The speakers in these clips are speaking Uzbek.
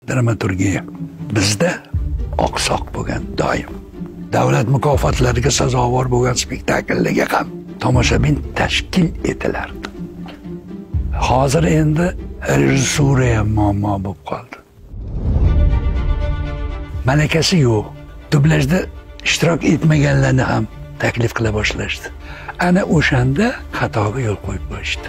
dramaturgiya bizda oqsoq bo'lgan doim. Davlat mukofotlariga sazovor bo'lgan spektakllarga ham tomoshabin tashkil etilardi. Hozir endi rejissura ham muammo bo'lib qoldi. Malakasi yo'q. Dublajda ishtirok etmaganlarni ham taklif qila boshlashdi. Ana o'shanda xatoga yo'l qo'yib qo'yishdi.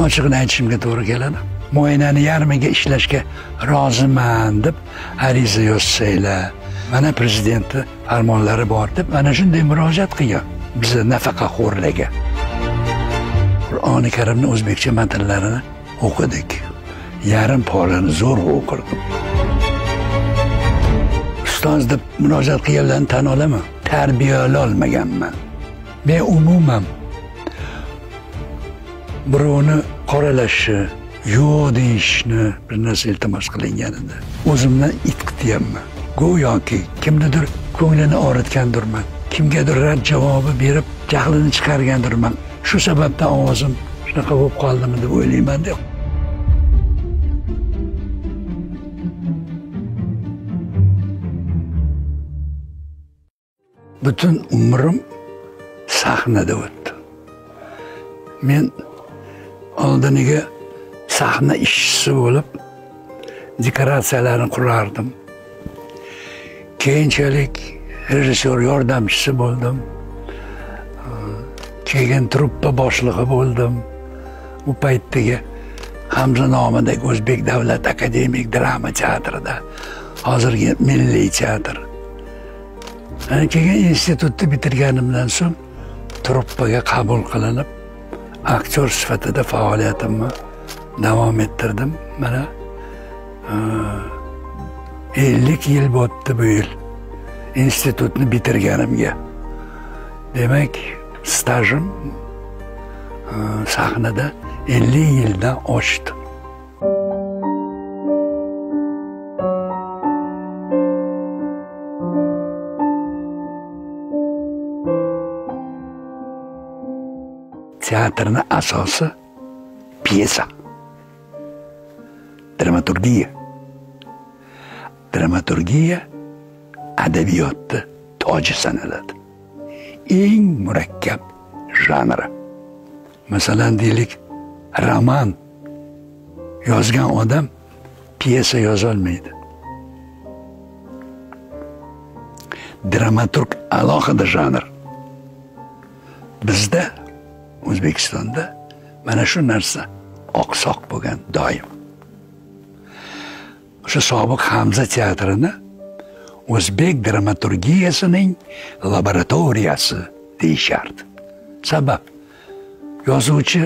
Ochig'ini aytishimga to'g'ri keladi. Muoyanani yarmiga ishlashga roziman deb ariza yozsanglar, mana prezidentning farmonlari bor deb mana shunday murojaat qilgan. Bizni nafaqaxo'rlarga. Qur'oni Karimni o'zbekcha matnlarini o'qidik. Yarim polani zo'r o'qirdim. Ustoz deb murojaat qilganlarni tan olaman. Tarbiyala olmaganman. Men umuman birovni qoralashni, yo'q deyishni bir narsa iltimos qilinganida o'zimdan itqityapman. Go'yoki kimnidir ko'nglini og'ritgandirman. Kimgadir rad javobi berib, jahlini chiqargandirman. Shu sababdan ovozim shunaqa bo'lib qoldimi deb o'ylayman deb. Butun umrim sahnada o'tdi. Men oldiniga sahna ishchisi bo'lib dekoratsiyalarni qurardim. Keyinchalik rejissyor yordamchisi bo'ldim. Keyin truppa boshlig'i bo'ldim. U paytdagi Hamza nomidagi O'zbek davlat akademik drama teatrida, hozirgi Milliy teatr. Keyin institutni bitirganimdan so'ng truppaga qabul qilinib, aktyor sifatida faoliyatimni davom ettirdim. Mana 50 yil bo'ldi bu yil institutni bitirganimga. Demak, stajim sahnada 50 yildan oshdi. Teatrning asosi pyesa, dramaturgiya. Dramaturgiya adabiyotda toji sanaladi. Eng murakkab janri. Masalan, deylik, roman yozgan odam pyesa yoza olmaydi. Dramaturg alohida janr. Bizda O'zbekistonda mana shu narsa oqsoq bo'lgan doim. O'sha sobiq Hamza teatrini o'zbek dramaturgiyasining laboratoriyasi deyishardi. Sabab, yozuvchi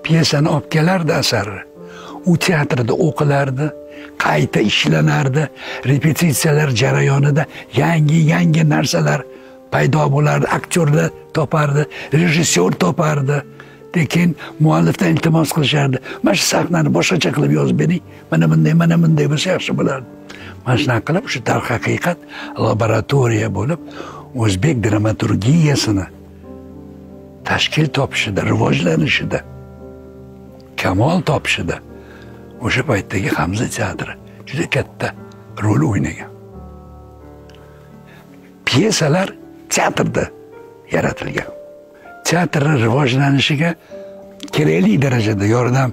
pyesani olib kelardi asarni. U teatrda o'qilardi, qayta ishlanardi, repetitsiyalar jarayonida yangi narsalar paydo bo'lardi, aktyorlar topardi, rejissyor topardi. Lekin muallifdan iltimos qilishardi. Mana shu sahnani boshqacha qilib yozib bering, mana bunday bo'lsa yaxshi bo'lardi. Mana shunaqa qilib, shu darhaqiqat laboratoriya bo'lib, o'zbek dramaturgiyasini tashkil topishida, rivojlanishida, kamol topishida o'sha paytdagi Hamza teatri juda katta rol o'ynagan. Pyesalar teatrda yaratilgan. Teatrning rivojlanishiga kerakli darajada yordam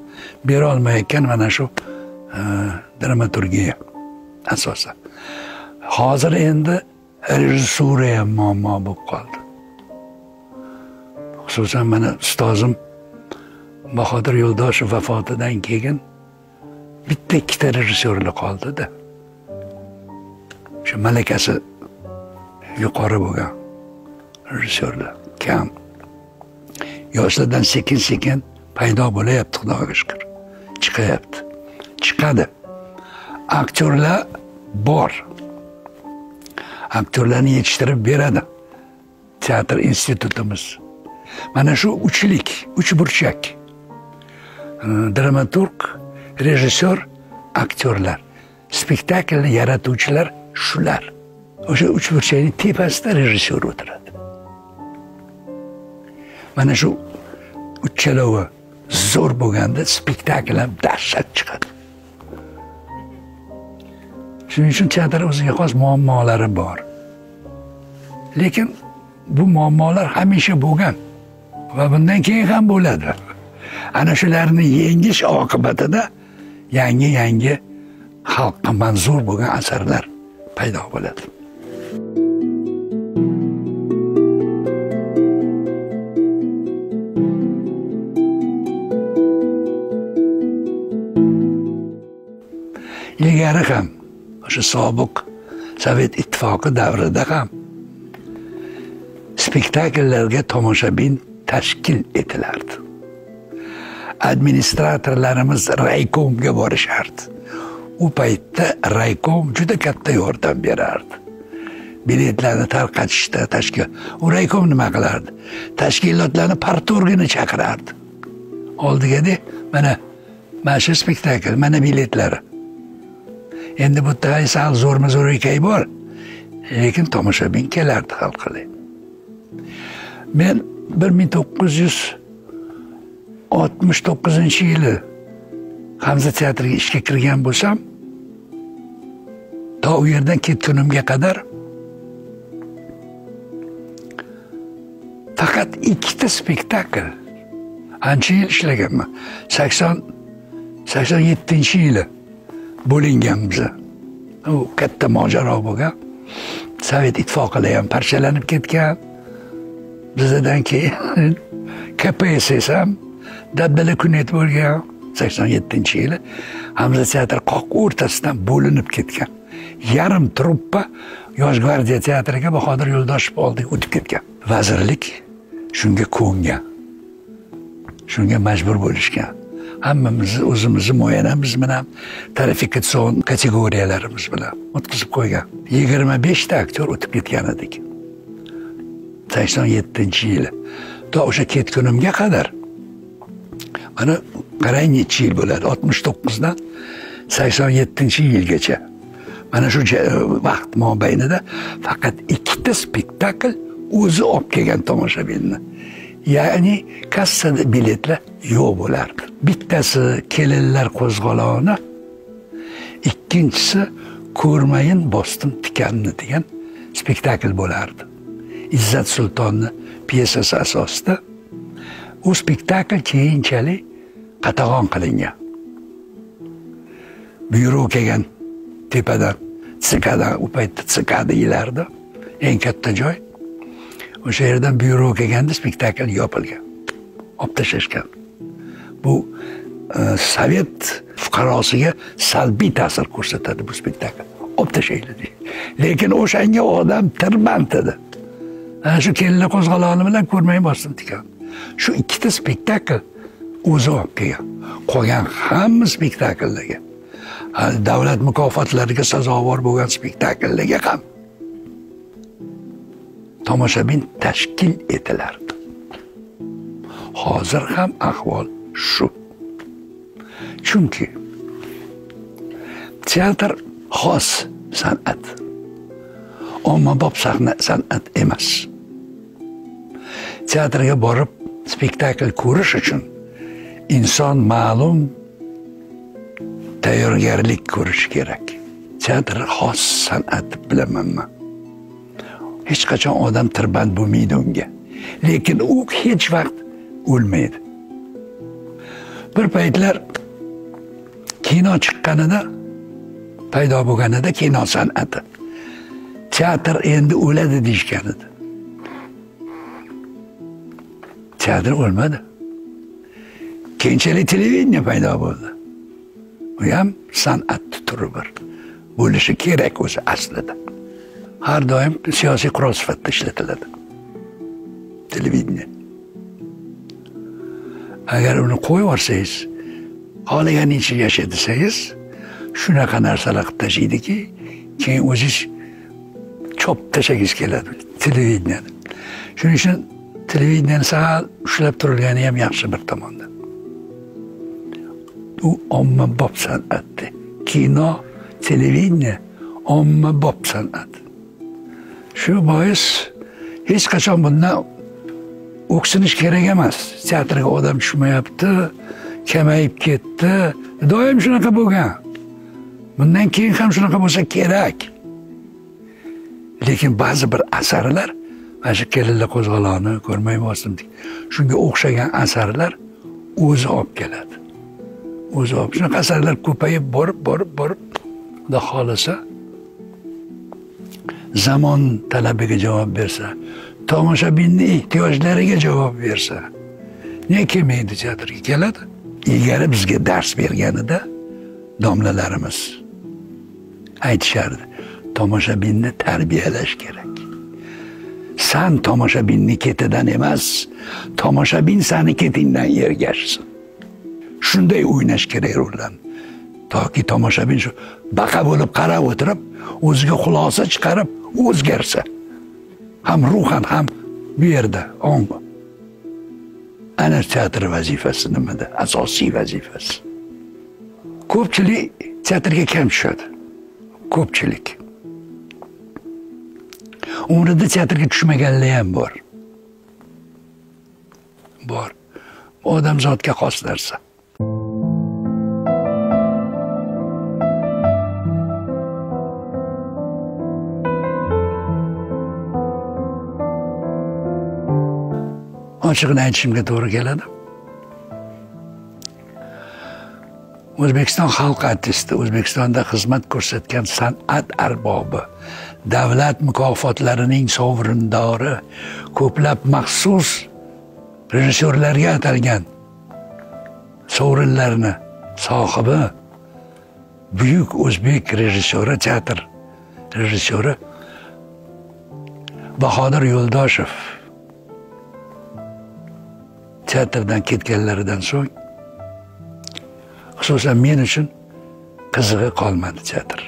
bera olmayotgan mana shu dramaturgiya asosan. Hozir endi rejissura ham muammo bo'lib qoldi. Xususan mana ustozim Bahodir Yo'ldoshev vafotidan keyin bitta ikkita rejissyorlar qoldi-da. Shu malakasi yuqori bo'lgan rejissyorlar kam. Yoshlardan sekin paydo bo'layapti, Xudoga shukr. Chiqayapti. Chiqadi. Aktyorlar bor. Aktyorlarni yetishtirib beradi teatr institutimiz. Mana shu uch burchak. Dramaturg, rejissyor, aktyorlar. Spektaklni yaratuvchilar shular. O'sha uch burchakning tepasida rejissyor o'tiradi. Mana shu uchalovi zo'r bo'lganda spektakl ham dahshat chiqadi. Shuning uchun teatr o'ziga xos muammolari bor. Lekin bu muammolar hamisha bo'lgan va bundan keyin ham bo'ladi. Ana shularni yengish oqibatida yangi xalqqa manzur bo'lgan asarlar paydo bo'ladi. Ilgari ham o'sha sobiq Sovet ittifoqi davrida ham spektakllarga tomoshabin tashkil etilardi. Administratorlarimiz raykomga borishardi. U paytda raykom juda katta yordam berardi. Biletlarni tarqatishda u raykom nima qilardi? Tashkilotlarni partorgini chaqirardi. Oldiga mana shu spektakl, mana biletlari. Endi bu yerda sal zo'rma-zo'r ekay bor. Lekin tomoshabin kelardi hal qilay. Men 1969-yili Hamza teatriga ishga kirgan bo'lsam, to u yerdan ketgunimga qadar faqat 2 spektakl ancha yil ishlaganman. 87-yili bo'linganmiz. U katta mojaro bo'lgan. Sovet ittifoqida ham parchalanib ketgan. Bizdan keyin KPSS ham dabdala kunat bo'lgan. 87-yili Hamza teatri qoq o'rtasidan bo'linib ketgan. Yarim truppa Yosh gvardiya teatriga Bahodir Yo'ldoshev oldiga o'tib ketgan. Vazirlik shunga ko'ngan. Shunga majbur bo'lishgan. Hammamiz o'zimizni muoyanamiz bilan tarifikatsion kategoriyalarimiz bilan o'tkazib qo'ygan. 25 ta aktyor o'tib ketgan edik. 87-yili. To o'sha ketgunimga qadar mana qarang necha yil bo'ladi. 69dan 87-yilgacha. Mana shu vaqt mobaynida faqat 2 spektakl o'zi olib kelgan tomoshabinni. Ya'ni kassada biletlar yo'q bo'lardi. Bittasi Kelinlar qo'zg'oloni, ikkinchisi Ko'rmayin bostim tikanni degan spektakl bo'lardi. Izzat Sultonni piyesasi asosida. U spektakl keyinchalik qatag'on qilingan. Byuro kelgan tepadan, Tsikadan, u paytda Tsika deyilardi, eng katta joy. O'sha yerdan byuro kelganda spektakl yopilgan. Olib tashlashgan. Bu Sovet fuqarosiga salbiy ta'sir ko'rsatadi bu spektakl. Olib tashlaydi. Lekin o'shanga odam tirband edi. Ana shu Kelinlar qo'zg'oloni bilan Ko'rmayin bostim tikan. Shu 2 spektakl o'zi olib kelgan. Qolgan hamma spektakllarga, davlat mukofotlariga sazovor bo'lgan spektakllarga ham tomoshabin tashkil etilardi. Hozir ham ahvol shu. Chunki teatr xos san'at. Ommabop san'at emas. Teatrga borib spektakl ko'rish uchun inson ma'lum tayyorgarlik ko'rish kerak. Teatr xos san'at bilaman men. Hech qachon odam tirband bo'lmaydi unga. Lekin u hech vaqt o'lmaydi. Bir paytlar kino chiqqanida, paydo bo'lganida kino san'ati. Teatr endi o'ladi deyishgan edi. Teatr o'lmadi. Keyinchalik televideniya paydo bo'ldi. U ham san'at turi bir bo'lishi kerak o'zi aslida. Har doim siyosiy qurol sifatida ishlatiladi. Televideniya. Agar uni qo'yib yuborsangiz, xohlaganicha yasha desangiz, shunaqa narsalar qilib tashlaydiki, keyin o'zingiz chop tashlagingiz keladi televideniyani. Shuning uchun televideniyani sal ushlab turilgani ham yaxshi bir tomondan. U ommabop san'at. Kino, televideniya ommabop san'at. Shu bois hech qachon bundan o'ksinish kerak emas. Teatrga odam tushmayapti, kamayib ketdi. Doim shunaqa bo'lgan. Bundan keyin ham shunaqa bo'lsa kerak. Lekin ba'zi bir asarlar, mana shu Kelinlar qo'zg'aloni, ko'rmaymi ostimdik. Shunga o'xshagan asarlar o'zi olib keladi. O'zi olib. Shunaqa asarlar ko'payib borib, Xudo xolasa zamon talabiga javob bersa, tomoshabinning ehtiyojlariga javob bersa, ne kelmaydi teatrga? Keladi. Ilgari bizga dars berganida domlalarimiz aytishardi, tomoshabinni tarbiyalash kerak. Sen tomoshabinni ketidan emas, tomoshabin seni ketingdan ergashsin. Shunday o'ynash kerak rollarni. Toki tomoshabin shu baqa bo'lib qarab o'tirib, o'ziga xulosa chiqarib o'zgarsa, ham ruhan ham bu yerda ongi. Ana teatr vazifasi nimada? Asosiy vazifasi. Ko'pchilik teatrga kam tushadi. Ko'pchilik. Umrida teatrga tushmaganlar ham bor. Bor. Odamzodga xos narsa. Ochig'ini aytishimga to'g'ri keladi. O'zbekiston xalq artisti, O'zbekistonda xizmat ko'rsatgan san'at arbobi, davlat mukofotlarining sovrindori, ko'plab maxsus rejissyorlarga atalgan sovrinlarni sohibi, buyuk o'zbek rejissyori, teatr rejissyori Bahodir Yo'ldoshev teatrdan ketganlaridan so'ng xususan men uchun qizig'i qolmadi teatr.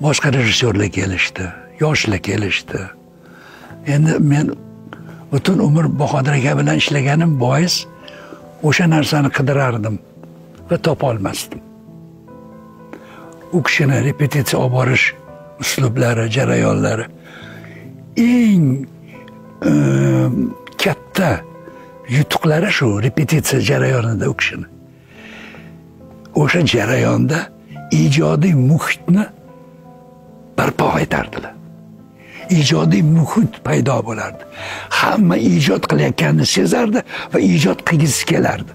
Boshqa rejissyorlar kelishdi, yoshlar kelishdi. Endi men butun umr Bahodir aka bilan ishlaganim bois o'sha narsani qidirardim va topa olmasdim. U kishini repetitsiya olib borish uslublari, jarayonlari eng katta yutuqlari shu repetitsiya jarayonida u kishini. O'sha jarayonda ijodiy muhitni barpo etardilar. Ijodiy muhit paydo bo'lardi. Hamma ijod qilayotganini sezardi va ijod qilgisi kelardi.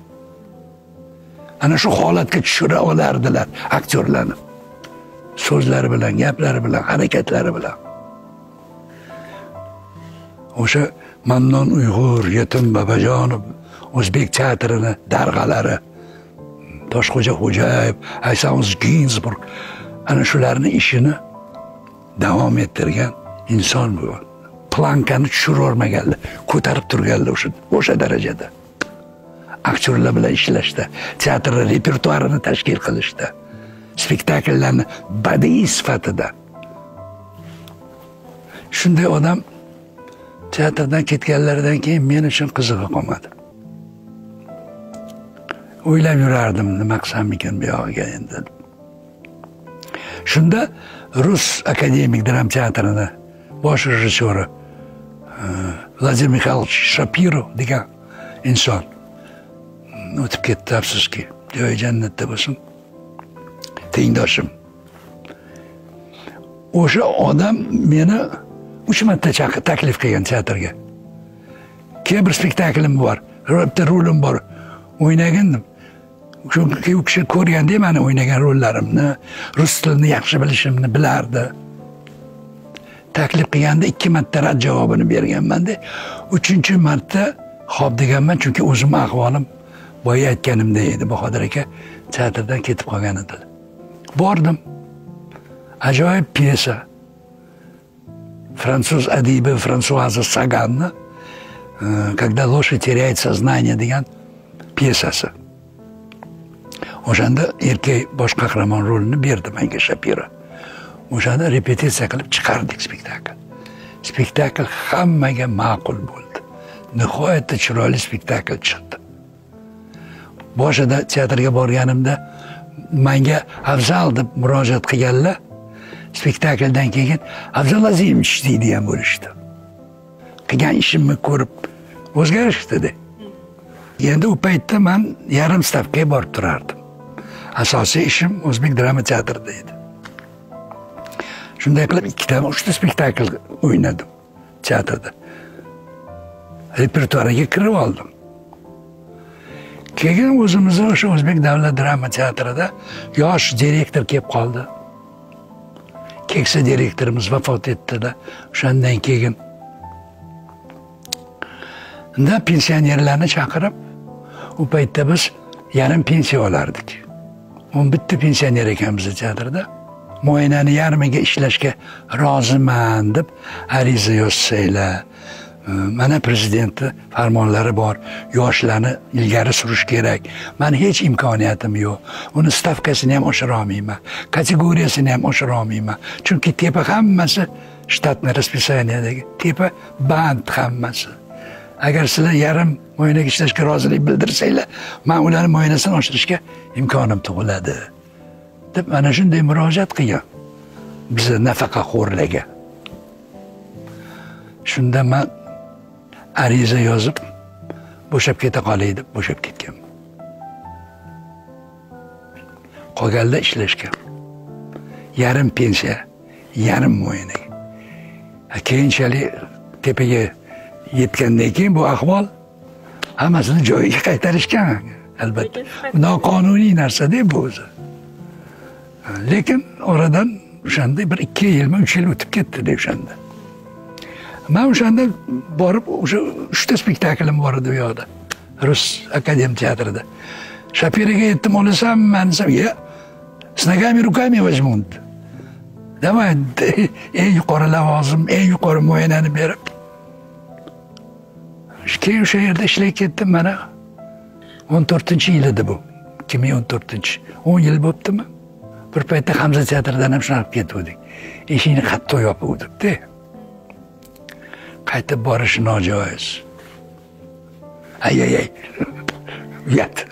Ana shu holatga tushira olardilar aktyorlarni. So'zlari bilan, gaplari bilan, harakatlari bilan. O'sha Mannon Uyg'ur, Yetim Babajonov, o'zbek teatrini darg'alari, Toshxo'ja Xo'jayev, Aysanuz Ginsburg, ana shularni ishini davom ettirgan inson bu. Plankani tushirib olmaganlar, ko'tarib turganlar o'sha darajada. Aktyorlar bilan ishlashda, teatr repertuarini tashkil qilishda, spektakllarni badiiy sifatida. Shunday odam teatrdan ketganlaridan keyin men uchun qizig'i qolmadi. O'ylab yurardim, nima qilsamikin bu yog'iga endi. Shunda Rus akademik dram teatrini bosh rejissyori Vladimir Mixaylovich Shapiro degan inson o'tib ketdi, afsuski. Joyi jannatda bo'lsin. Tengdoshim. O'sha odam meni 3 marta taklif qilgan teatrga. Keyin bir spektaklim bor, bitta rolim bor. O'ynagandim. U kishi ko'rganda meni o'ynagan rollarimni, rus tilini yaxshi bilishimni bilardi. Taklif qilganda 2 marta rad javobini berganman-da. 3-marta xo'p deganman, chunki o'zim ahvolim boya aytganimdek edi. Bahodir aka teatrdan ketib qolgan edi. Bordim. Ajoyib pyesa. Fransuz adibi Françoise Saganni "Когда лошадь теряет сознание" degan pyesasi. O'shanda erkak bosh qahramon rolini berdi menga Shapiro. O'shanda repetitsiya qilib chiqardik spektakl. Spektakl hammaga ma'qul bo'ldi. Nihoyatda chiroyli spektakl chiqdi. Boshida teatrga borganimda menga Afzal deb murojaat qilganlar. Spektakldan keyin Abdulazimich deydigan bo'lishdi. qilgan ishimni ko'rib o'zgarishdi-da. Endi u paytda men yarim stavkaga borib turardim. Asosiy ishim O'zbek drama teatrida edi. Shunday qilib 2-3 spektakl o'ynadim teatrda. Repertuariga kirib oldim. Keyin o'zimizni o'sha O'zbek davlat drama teatrida yosh direktor kelib qoldi. Keksa direktorimiz vafot etdi-da. O'shandan keyin pensionerlarni chaqirib, u paytda biz yarim pensiya olardik. 11 pensioner ekanmiz teatrda. Muoyanani yarmiga ishlashga roziman deb ariza yozsanglar. Mana prezidentning farmonlari bor. Yoshlarni ilgari surish kerak. Meni hech imkoniyatim yo'q. Uni stavkasini ham oshira olmayman. Kategoriyasini ham oshira olmayman. Chunki tepa hammasi shtatni расписаниедagi tepa band hammasi. Agar sizlar yarim muoyanaga ishlashga rozilik bildirsanglar, men ularning muoyanasini oshirishga imkonim tug'iladi deb mana shunday murojaat qilgan bizni nafaqaxo'rlarga. Shunda men ariza yozib bo'shab keta qolay deb bo'shab ketganman. Qolganda ishlashga. Yarim pensiya, yarim muoyanaga. Keyinchalik tepaga yetgandan keyin bu ahvol hammasini joyiga qaytarishgan, albatta. Noqonuniy narsa-da bu o'zi. Lekin oradan o'shanda bir 2 yilmi 3 yil o'tib ketdi-da o'shanda. Men o'shanda borib o'sha 3 ta spektaklim bor edi bu yoqda. Rus akadem teatrida. Shapiraga yetdim olasam, men desam, "Ya, с ногами руками возьму." Давай, eng yuqori lavozim, eng yuqori muoyanani berib. Keyin o'sha yerda ishlay ketdim mana. 14-yil edi bu. 2014. 10 yil bo'ptimi? Bir paytda Hamza teatridan ham shunaqa ketdik. Eshikni qattiq yopuvdik-da. Qaytib borish nojoiz. Ay. Uyat.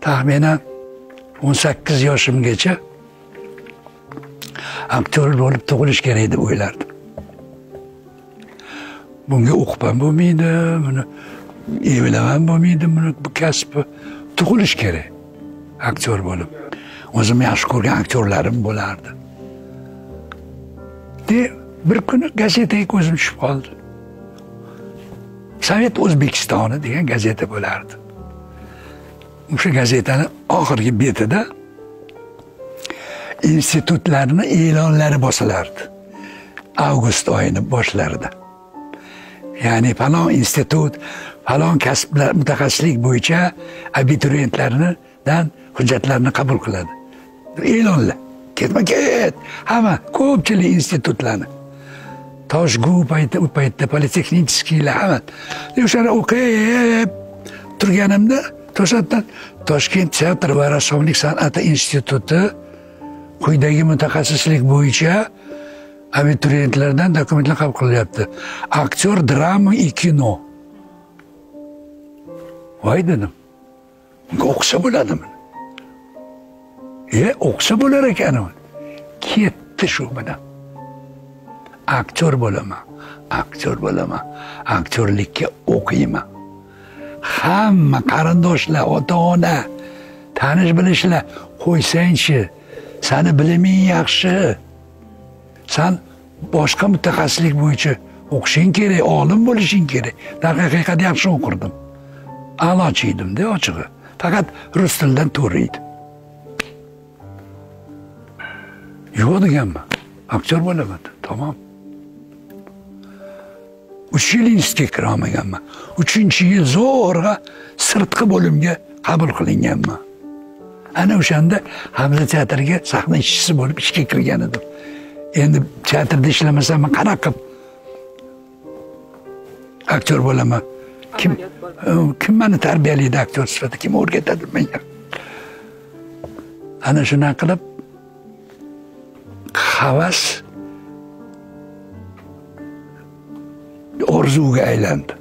Taxminan 18 yoshimgacha aktyor bo'lib tug'ilish kerak deb o'ylardim. Bunga o'qib ham bo'lmaydi, buni evlab ham bo'lmaydi, bu kasb tug'ilish kerak. Aktyor bo'lib. O'zim yaxshi ko'rgan aktyorlarim bo'lardi. Bir kuni gazetaga ko'zim tushib qoldi. Sovet O'zbekistoni degan gazeta bo'lardi. O'sha gazetani oxirgi betida institutlarning e'lonlari bosilardi. Avgust oyini boshlarida. Ya'ni falon institut, falon kasblar, mutaxassislik bo'yicha abituriyentlardan hujjatlarni qabul qiladi. E'lonlar. Ketma-ket. Hamma ko'pchilik institutlarni. Toshgu u paytda politexnicheskiylar hamma. O'shani o'qib turganimda to'satdan Toshkent teatr va rassomlik san'ati instituti quyidagi mutaxassislik bo'yicha abituriyentlardan dokumentlar qabul qilyapti. Aktyor, drama va kino. Voy dedim. O'qisa bo'ladimi? O'qisa bo'lar ekan. Ketdi shu bilan. Aktyor bo'laman. Aktyorlikka o'qiyman. Hamma qarindoshlar, ota-ona, tanish bilishlar, qo'ysangchi, seni biliming yaxshi. Sen boshqa mutaxassislik bo'yicha o'qishing kerak, olim bo'lishing kerak. Darhaqiqat yaxshi o'qirdim. A'lochi edim-da ochig'i. Faqat rus tilidan to'g'ri edim. Yo'q deganman. Aktyor bo'laman. Tamom. 3 yil institutga kira olmaganman. 3-yil zo'rg'a sirtqi bo'limga qabul qilinganman. Ana o'shanda Hamza teatriga sahna ishchisi bo'lib ishga kirgan edim. Endi teatrda ishlamasam men qanaqa qilib aktyor bo'laman? Kim meni tarbiyalaydi aktyor sifatida? Kim o'rgatadi menga? Ana shunaqa qilib havas orzuga aylandi.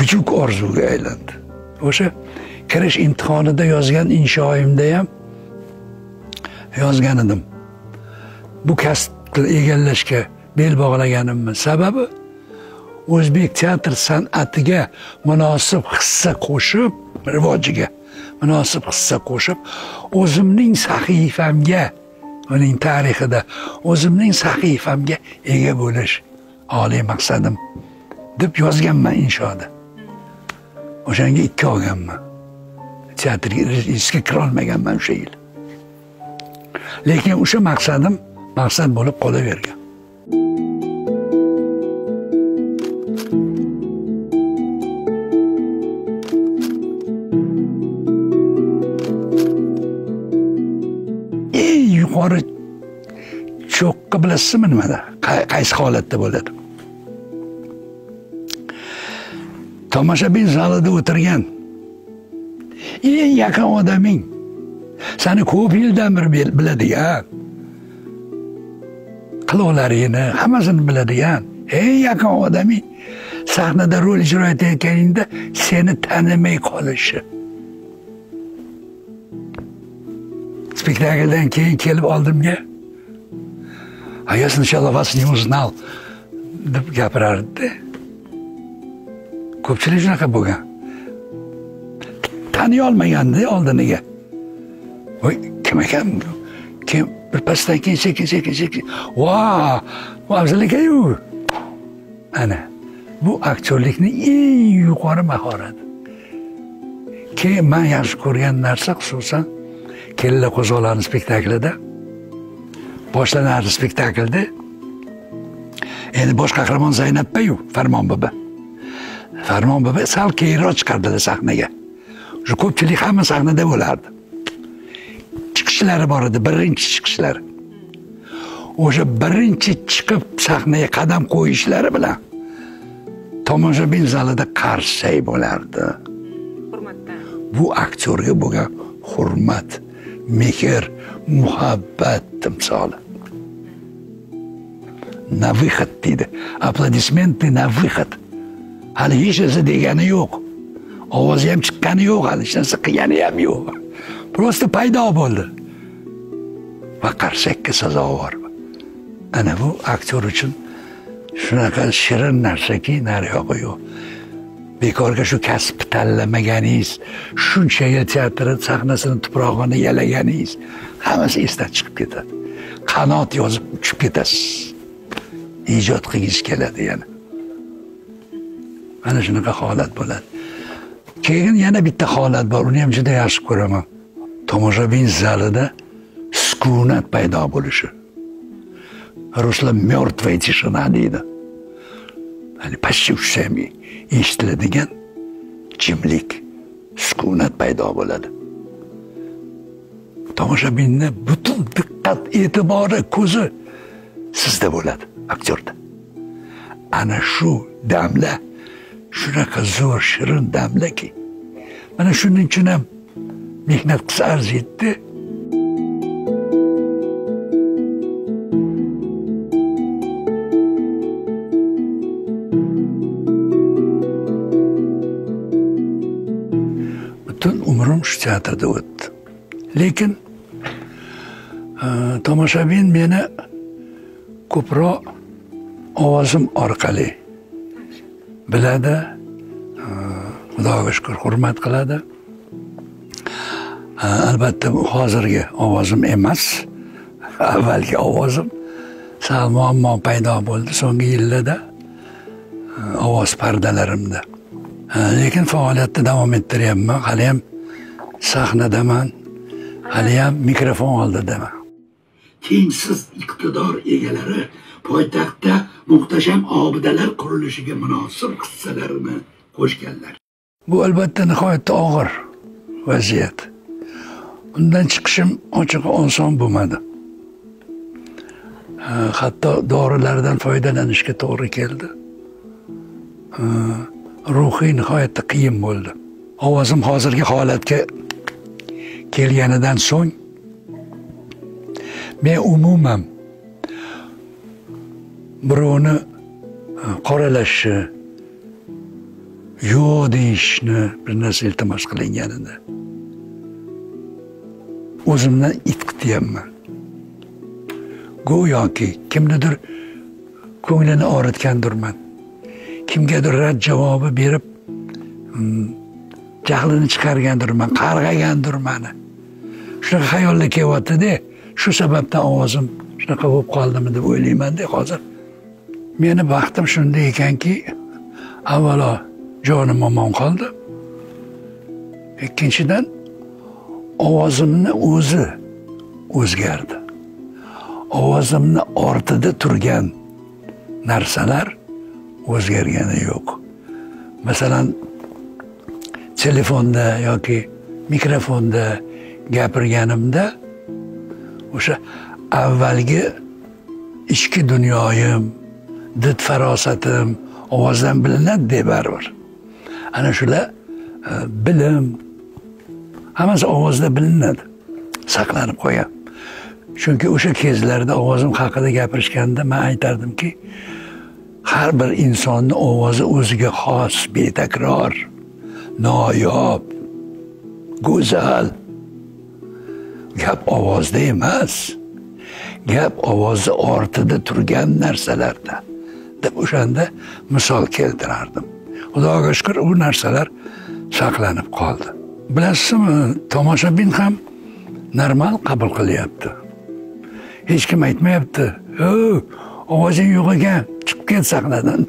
bujuk orzuga aylandi. O'sha kirish imtihonida yozgan inshoimda ham yozgan edim. Bu kasbni egallashga bel bog'laganimni sababi o'zbek teatr san'atiga munosib hissa qo'shib, rivojiga munosib hissa qo'shib, o'zimning sahifamga, uning tarixida o'zimning sahifamga ega bo'lish oliy maqsadim deb yozganman inshoda. O'shanga 2 olganman. Teatrga riskka kira olmaganman o'sha yil. Lekin o'sha maqsadim maqsad bo'lib qolavergan. Eng yuqori cho'qqi bilasizmi nimada? Qaysi holatda bo'ladi? Tomoshabin zalida o'tirgan eng yaqin odaming, seni ko'p yildan beri biladigan, qilovlaringni hammasini biladigan eng yaqin odaming sahnada rol ijro etayotganingda seni tanimay qolishi. Spektakldan keyin kelib oldimga, "Я сначала вас не узнал" deb gapirardi. Ko'pchilik shunaqa bo'lgan. Taniy olmagandi oldiniga. Voy, kim ekan bu? Kim? Bir pasdan keyin sekin. Voh, bu afzal ekan-ku. Ana, bu aktyorlikning eng yuqori mahorati. Keyin men yaxshi ko'rgan narsa, xususan Kella qo'zg'oloni spektaklida, boshlanardi spektaklda. Endi bosh qahramon Zaynabpa-yu, Farmon bobo. Farmon bobo sal keyinroq chiqardilar sahnaga. Shu ko'pchilik hamma sahnada bo'lardi. Chiqishlari bor edi, birinchi chiqishlari. O'sha birinchi chiqib sahnaga qadam qo'yishlari bilan tomoshabin zalida qarsak bo'lardi. Hurmatdan. Bu aktyorga bo'lgan hurmat, mehr, muhabbat timsoli. Na выход deydi. Aplodismentni na выход. Hali hech narsa degani yo'q. Ovozi ham chiqqani yo'q, hali hech narsa qilgani ham yo'q. Prosta paydo bo'ldi. Va qarsakka sazovor. Ana bu aktyor uchun shunaqa shirin narsaki, nariyog'i yo'q. Bekorga shu kasb tanlamaganingiz, shuncha yil teatr sahnasini tuprog'ini yalaganingiz, hammasi esdan chiqib ketadi. Qanot yozib uchib ketasiz. Ijod qilgingiz keladi yana. Mana shunaqa holat bo'ladi. Keyin yana bitta holat bor, uni ham juda yaxshi ko'raman. Tomoshabin zalida sukunat paydo bo'lishi. Ruslar mертвая тишина deydi. Hani почти всеми eshitiladigan jimlik, sukunat paydo bo'ladi. Tomoshabinni butun diqqat, e'tibori, ko'zi sizda bo'ladi, aktyorda. Ana shu damla shunaqa zo'r, shirin damlaki. Mana shuning uchun ham mehnat qilsa arziydi. Butun umrim shu teatrda o'tdi. Lekin tomoshabin meni ko'proq ovozim orqali biladi, Xudoga shukr hurmat qiladi. Albatta bu hozirgi ovozim emas, avvalgi ovozim. Sal muammo paydo bo'ldi so'nggi yillarda ovoz pardalarimda. Lekin faoliyatni davom ettiryapman. Hali ham sahnadaman, hali ham mikrofon oldidaman. Tengsiz iqtidor egalari poytaxtda muhtasham obidalar qurilishiga munosib hissalarini qo'shganlar. Bu albatta nihoyatda og'ir vaziyat. Undan chiqishim ochig'i oson bo'lmadi. Hatto dorilardan foydalanishga to'g'ri keldi. Ruhiy nihoyatda qiyin bo'ldi. Ovozim hozirgi holatga kelganidan so'ng men umuman birovni qoralashi, yo'q deyishni bir narsa iltimos qilinganida o'zimdan it kutyapman. Go'yoki kimnidir ko'nglini og'ritgandirman. Kimgadir rad javobi berib jahlini chiqargandirman, qarg'agandirman. Shunaqa xayollar kelyapti-da, shu sababdan ovozim shunaqa bo'lib qoldimi deb o'ylayman-da hozir. Meni baxtim shunday ekanki, avvalo jonim omon qoldi. Ikkinchidan ovozimni o'zi o'zgardi. Ovozimni ortida turgan narsalar o'zgargani yo'q. Masalan, telefonda yoki mikrofonda gapirganimda o'sha avvalgi ichki dunyoyim, did farosatim ovozdan bilinadi baribir. Ana shular bilim hammasi ovozda bilinadi, saqlanib qo'ygan. Chunki o'sha kezlarda ovozim haqida gapirishganda men aytardimki, har bir insonning ovozi o'ziga xos, betakror, noyob, go'zal. Gap ovozda emas, gap ovozi ortida turgan narsalarda deb o'shanda misol keltirardim. Xudoga shukr, u narsalar saqlanib qoldi. Bilasizmi, tomoshabin ham normal qabul qilyapti. Hech kim aytmayapti, ovozing yo'q ekan, chiqib ket sahnadan.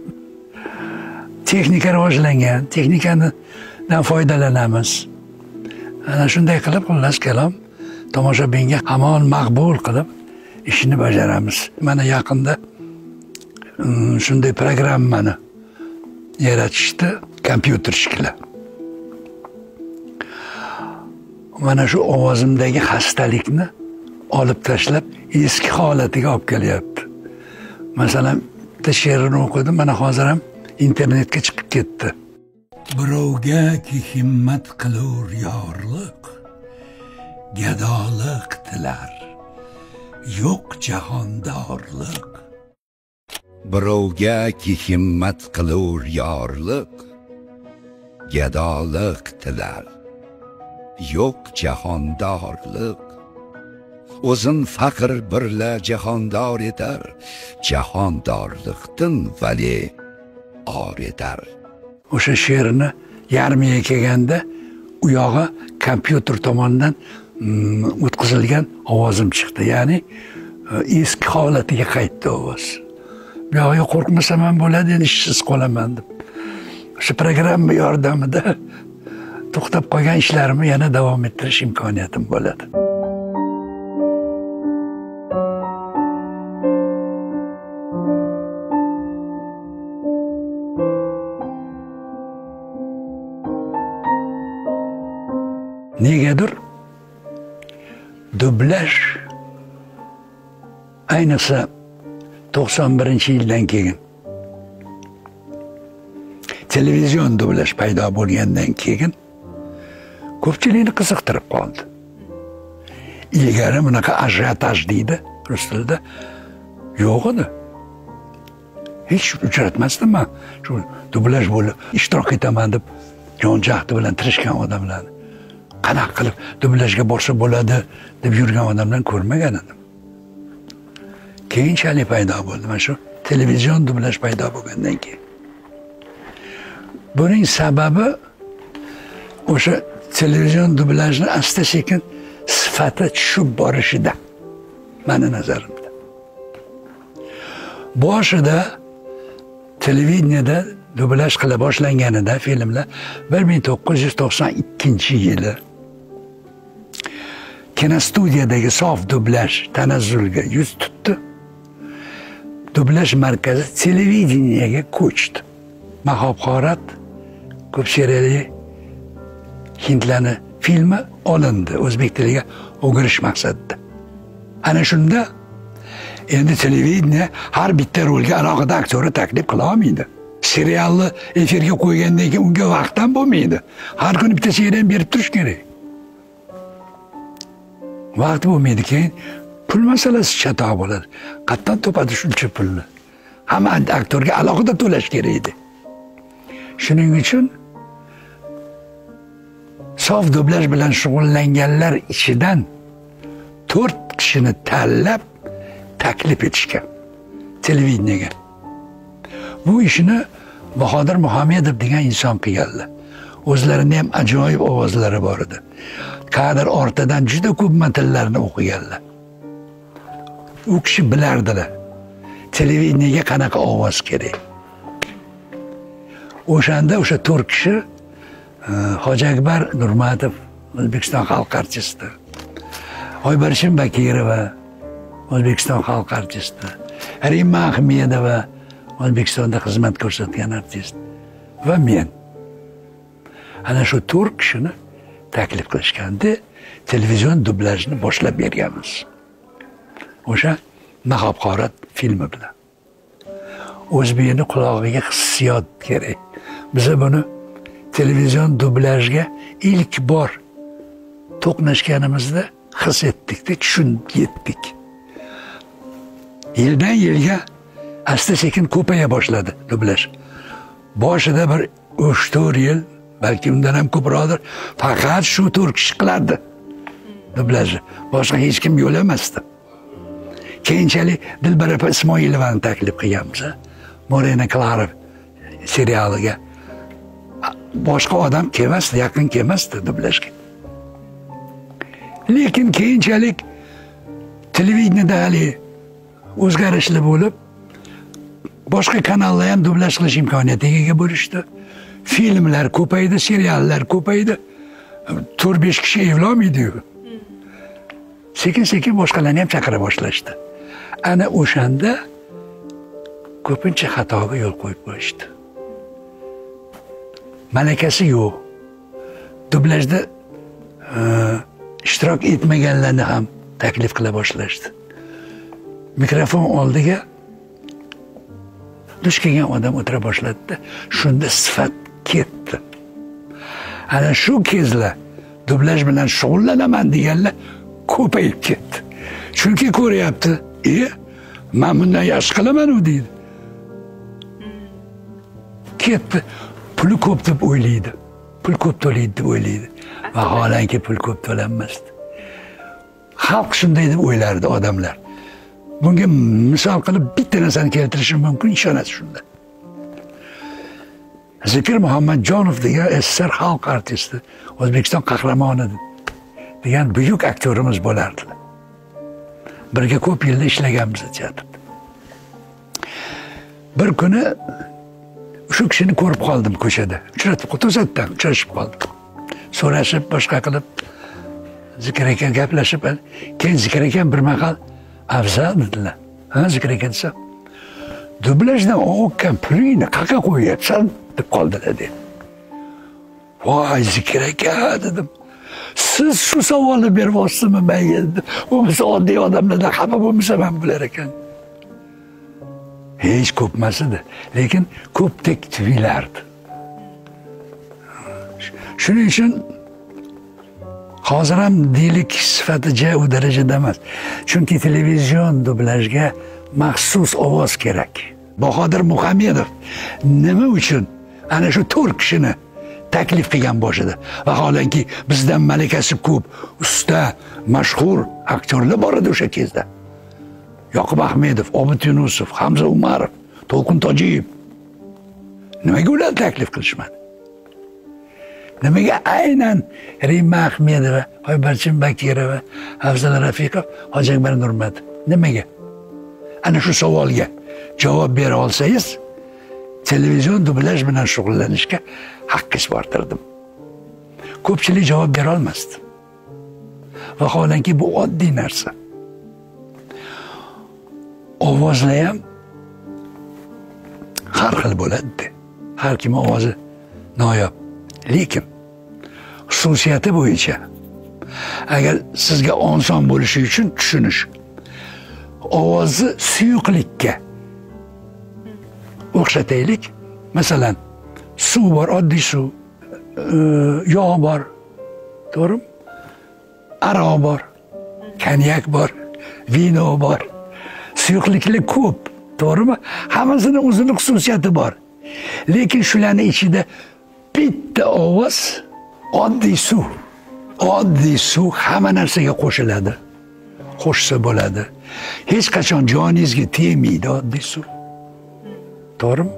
Texnika rivojlangan, texnikadan foydalanamiz. Ana shunday qilib, xullas kalom, tomoshabinga hamon maqbul qilib ishni bajaramiz. Mana yaqinda shunday programmani yaratishdi, kompyuter shikli. Mana shu ovozimdagi xastalikni olib tashlab, eski holatiga olib kelyapti. Masalan, bitta she'rini o'qidim, mana hozir ham internetga chiqib ketdi. Birovga ki himmat qilur yorliq, gadolik tilar, yo'q jahondorlik. Birovga ki himmat qilur yorliq, gadolik tilar, yo'q jahondorlik. O'zin faqr birla jahondor etar, jahondorlikdan vali or etar. O'sha she'rni yarmiga kelganda u yog'i kompyuter tomonidan o'tkazilgan ovozim chiqdi. Ya'ni eski holatiga qaytdi ovoz. Bu yog'iga qo'rqmasam ham bo'ladi, endi ishsiz qolaman deb. O'sha programma yordamida to'xtab qolgan ishlarimni yana davom ettirish imkoniyatim bo'ladi. Negadir dublaj ayniqsa 91-yildan keyin televizion dublaj paydo bo'lgandan keyin ko'pchilikni qiziqtirib qoldi. Ilgari bunaqa ajiotaj deydi rus tilida yo'q edi. Hech uchratmasdim men shu dublaj bo'lib ishtirok etaman deb jon jahdi bilan tirishgan odamlarni. Qanaqa qilib dublajga borsa bo'ladi deb yurgan odamlarni ko'rmagan edim. Keyinchalik paydo bo'ldi, mana shu televizion dublaj paydo bo'lgandan keyin. Buning sababi o'sha televizion dublajni asta-sekin sifati tushib borishida, meni nazarimda. Boshida televideniyada dublaj qila boshlanganida filmlar 1992-yili kinostudiyadagi sof dublaj tanazzulga yuz tutdi. Dublaj markazi televideniyaga ko'chdi. Mahobxorat ko'p seriyali hindlarni filmi olindi o'zbek tiliga o'girish maqsadida. Ana shunda endi televideniya har bitta rolga alohida aktyorni taklif qila olmaydi. Serialni efirga qo'ygandan keyin unga vaqt ham bo'lmaydi. Har kuni bitta serial berib turish kerak. Vaqt bo'lmaydi, keyin pul masalasi chatoq bo'ladi. Qatdan topadi shuncha pulni? Hamma aktyorga alohida to'lash kerak edi. Shuning uchun sof dublaj bilan shug'ullanganlar ichidan 4 kishini tanlab taklif etishgan televideniyaga. Bu ishni Bahodir Muhammedov degan inson qilganlar. O'zlarini ham ajoyib ovozlari bor edi. Kadr ortidan juda ko'p matnlarni o'qiganlar. U kishi bilardilar. Televideniyaga qanaqa ovoz kerak. O'shanda o'sha 4 kishi Hoji Akbar Nurmatov, O'zbekiston xalq artisti, Oybarchin Bakirova, O'zbekiston xalq artisti, Rimma Ahmedova, O'zbekistonda xizmat ko'rsatgan artist va men. Ana shu 4 kishini taklif qilishganda televizion dublajni boshlab berganmiz. O'sha Mahobqorat filmi bilan. O'zbekning qulog'iga hissiyot kerak. Biz buni televizion dublajga ilk bor to'qnashganimizda his etdik, tushunib yetdik. Yildan yilga asta-sekin ko'paya boshladi dublaj. Boshida bir 3-4 yil, balki undan ham ko'proqdir, faqat shu 4 kishi qilardi dublajni. Boshqa hech kim yo'l emasdi. Keyinchalik Dilbar opa Ismoilovani taklif qilganmiz. Morena Clara serialiga. Boshqa odam kelmasdi, yaqin kelmasdi dublajga. Lekin keyinchalik televideniyada hali o'zgarishlar bo'lib, boshqa kanallar ham dublaj qilish imkoniyatiga ega bo'lishdi. Filmlar ko'paydi, seriallar ko'paydi. 4-5 kishi evlolmaydi-yu. Sekin-sekin boshqalarni ham chaqira boshlashdi. Ana o'shanda ko'pincha xatoga yo'l qo'yib qo'yishdi. Malakasi yo'q. Dublajda ishtirok etmaganlarni ham taklif qila boshlashdi. Mikrofon oldiga duch kelgan odam o'tira boshladi. Shunda sifat ketdi. Ana shu kezlar dublaj bilan shug'ullanaman deganlar ko'payib ketdi. Chunki ko'ryapti, men bundan yaxshi qilaman u deydi. Ketdi. Puli ko'p deb o'ylaydi. Pul ko'p to'laydi deb o'ylaydi. Vaholanki pul ko'p to'lanmasdi. Xalq shunday deb o'ylardi odamlar. Bunga misol qilib bitta narsani keltirishim mumkin, ishonasiz shunda. Zikir Muhammadjonov degan SSR xalq artisti, O'zbekiston qahramoni degan buyuk aktyorimiz bo'lardilar. Birga ko'p yilda ishlaganmiz teatrda. Bir kuni shu kishini ko'rib qoldim ko'chada. To'satdan uchrashib qoldim. So'rashib, boshqa qilib Zikir aka gaplashib, keyin Zikir aka bir mahal afzal dedilar. Ha, Zikir aka desam, dublajdan o'qgan pulingni qayerga qo'yapsan deb qoldilar dedi. Voy Zikir aka dedim. Siz shu savolni beryapsizmi menga? Bo'lmasa oddiy odamlardan xafa bo'lmasam ham bo'lar ekan. Hech ko'pmas edi, lekin ko'pdek tuyulardi. Shuning uchun hozir ham deylik sifati u darajada emas. Chunki televizion dublajga maxsus ovoz kerak. Bahodir Muhammedov nima uchun ana shu 4 kishini taklif qilgan boshida? Vaholanki bizdan malakasi ko'p, usta, mashhur aktyorlar bor edi o'sha kezda. Yoqub Ahmedov, Obid Yunusov, Hamza Umarov, To'lqin Tojiyev. Nimaga ular taklif qilishmadi? Nimaga aynan Rimma Ahmedova, Oybarchin Bakirova, Afzal Rafiqov, Hoji Akbar Nurmatov? Nimaga? Ana shu savolga javob bera olsangiz, televizion dublaj bilan shug'ullanishga haqqingiz bortirdim. Ko'pchilik javob bera olmasdi. Vaholanki bu oddiy narsa. Ovozlar ham har xil bo'ladi. Har kim ovozi noyob. Lekin xususiyati bo'yicha agar sizga oson bo'lishi uchun tushunish, ovozni suyuqlikka o'xshataylik. Masalan, suv bor, oddiy suv, yog' bor, to'g'rimi? Aroq bor, konyak bor, vino bor. Suyuqliklar ko'p, to'g'rimi? Hammasining o'zining xususiyati bor. Lekin shularning ichida bitta ovoz Oddiy suv hamma narsaga qo'shiladi. Qo'shsa bo'ladi. Hech qachon joningizga tegmaydi oddiy suv. To'g'rimi?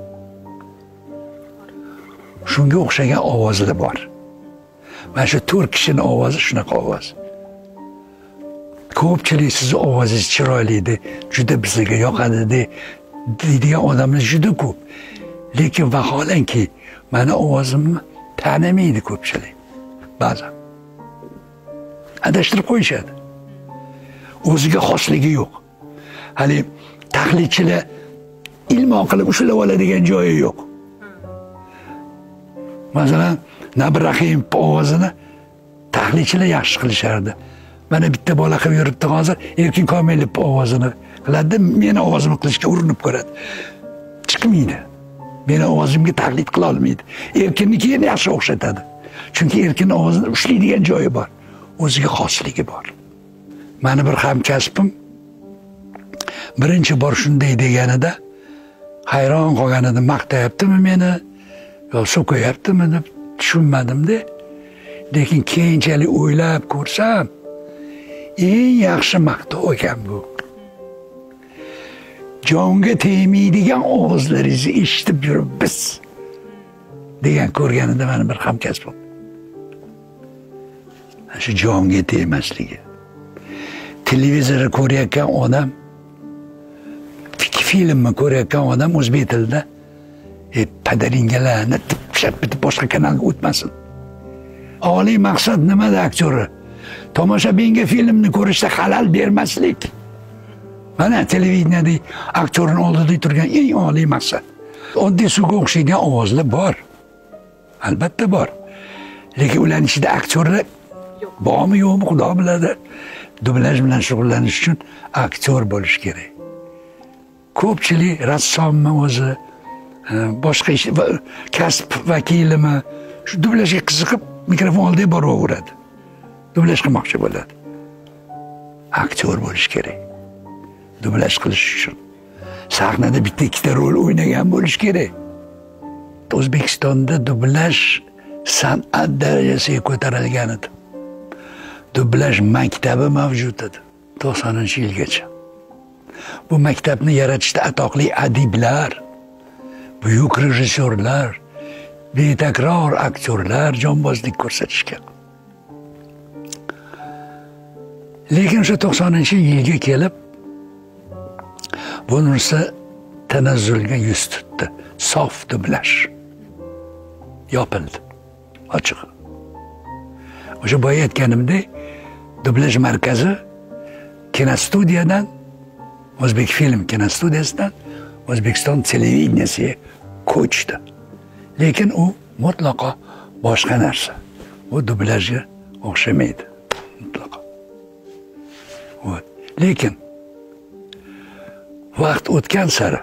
Shunga o'xshagan ovozlar bor. Mana shu 4 kishining ovozi shunaqa ovoz. Ko'pchilik sizni ovozingiz chiroyli edi, juda bizga yoqadi deydigan odamlar juda ko'p. Lekin vaholanki meni ovozimni tanimaydi ko'pchilik. Ba'zan adashtirib qo'yishadi. O'ziga xosligi yo'q. Hali tahlilchilar ilmo qilib ushlab oladigan joyi yo'q. Masalan, Nabi Rahim ovozini tahlilchilar yaxshi qilishardi. Mana bitta bola qilib yuribdi hozir, Erkin Komilov ovozini qiladi, meni ovozimni qilishga urinib ko'radi. Chiqmaydi. Meni ovozimga tahlil qila olmaydi. Erkinniki yana yaxshi o'xshatadi. Chunki Erkinning ovozini ushlaydigan joyi bor. O'ziga xosligi bor. Mani bir hamkasbim birinchi bor shunday deganida hayron qolgan edim, maqtayaptimi meni yo so'kayaptimi deb tushunmadim-da. Lekin keyinchalik o'ylab ko'rsam, eng yaxshi maqtov ekan bu. Jonga tegmaydigan ovozlaringizni eshitib yurib biz degan ko'rganida meni bir hamkasbim. Shu jonga tegmasligi. Televizorda ko'rayotgan odam, filmni ko'rayotgan odam o'zbek tilida padaringgalarni tipshab bitib boshqa kanalga o'tmasin. Oliy maqsad nimada aktyori? Tomoshabinga filmni ko'rishda xalal bermaslik. Mana televideniyada aktyorning oldida turgan eng oliy maqsad. Oddiy suvga o'xshaydigan ovozlar bor. Albatta bor. Lekin ularning ichida aktyorlar bormi yo'qmi Xudo biladi. Dublaj bilan shug'ullanish uchun aktyor bo'lish kerak. Ko'pchilik rassommi o'zi, boshqa ish kasb vakilimi shu dublajga qiziqib mikrofon oldiga boraveradi. Dublaj qilmoqchi bo'ladi. Aktyor bo'lish kerak. Dublaj qilish uchun sahnada bitta ikkita rol o'ynagan bo'lish kerak. O'zbekistonda dublaj san'at darajasiga ko'tarilgan edi. Dublaj maktabi mavjud edi 90-yilgacha. Bu maktabni yaratishda atoqli adiblar, buyuk rejissyorlar, betakror aktyorlar jonbozlik ko'rsatishgan. Lekin o'sha 90-yilga kelib bunisi tanazzulga yuz tutdi. Sof dublaj yopildi. Ochiq. O'sha boya aytganimdek, dublaj markazi kinostudiyadan, O'zbek film kinostudiyasidan O'zbekiston televideniyasiga ko'chdi. Lekin u mutlaqo boshqa narsa. U dublajga o'xshamaydi. Mutlaqo. Lekin vaqt o'tgan sari